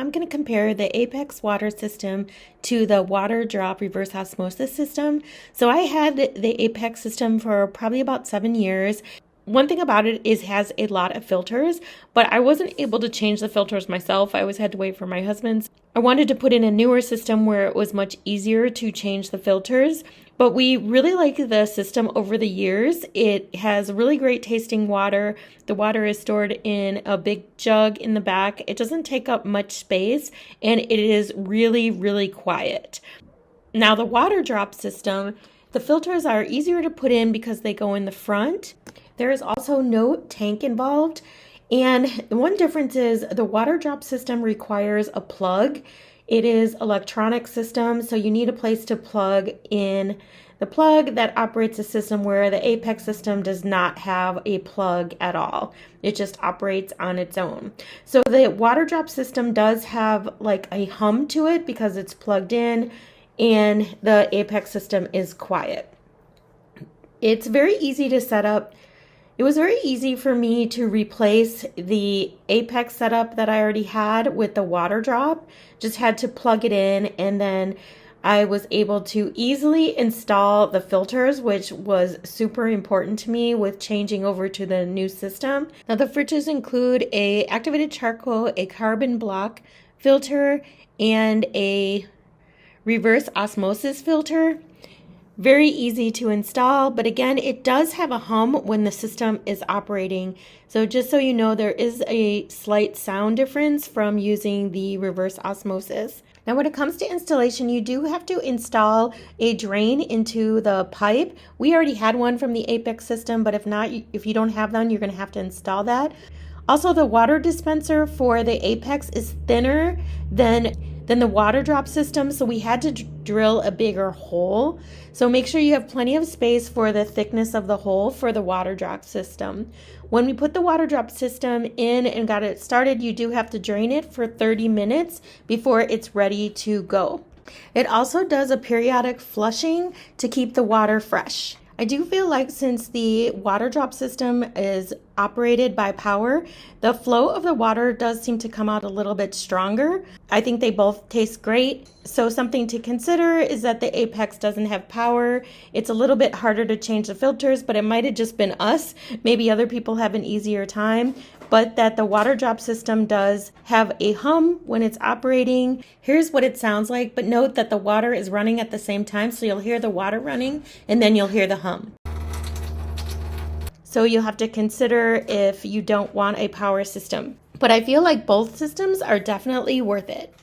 I'm going to compare the Apex water system to the Waterdrop reverse osmosis system. So I had the Apex system for probably about 7 years. One thing about it is it has a lot of filters, but I wasn't able to change the filters myself. I always had to wait for my husband's. I wanted to put in a newer system where it was much easier to change the filters, but we really like the system over the years. It has really great tasting water. The water is stored in a big jug in the back. It doesn't take up much space, and it is really, really quiet. Now the Waterdrop system, the filters are easier to put in because they go in the front. There is also no tank involved. And one difference is the Waterdrop system requires a plug. It is electronic system, so you need a place to plug in the plug that operates a system, where the Apex system does not have a plug at all. It just operates on its own. So the Waterdrop system does have like a hum to it because it's plugged in, and the Apex system is quiet. It's very easy to set up. It was very easy for me to replace the Apex setup that I already had with the Waterdrop. Just had to plug it in, and then I was able to easily install the filters, which was super important to me with changing over to the new system. Now the filters include a activated charcoal, a carbon block filter, and a reverse osmosis filter. Very easy to install, but again, it does have a hum when the system is operating. So just so you know, there is a slight sound difference from using the reverse osmosis. Now, when it comes to installation, you do have to install a drain into the pipe. We already had one from the Apex system, but if you don't have one, you're going to have to install that. Also, the water dispenser for the Apex is thinner than the Waterdrop system, so we had to drill a bigger hole. So make sure you have plenty of space for the thickness of the hole for the Waterdrop system. When we put the Waterdrop system in and got it started, you do have to drain it for 30 minutes before it's ready to go. It also does a periodic flushing to keep the water fresh. I do feel like since the Waterdrop system is operated by power, the flow of the water does seem to come out a little bit stronger. I think they both taste great. So something to consider is that the Apex doesn't have power. It's a little bit harder to change the filters, but it might have just been us. Maybe other people have an easier time. But that the Waterdrop system does have a hum when it's operating. Here's what it sounds like, but note that the water is running at the same time, so you'll hear the water running and then you'll hear the hum. So you'll have to consider if you don't want a power system. But I feel like both systems are definitely worth it.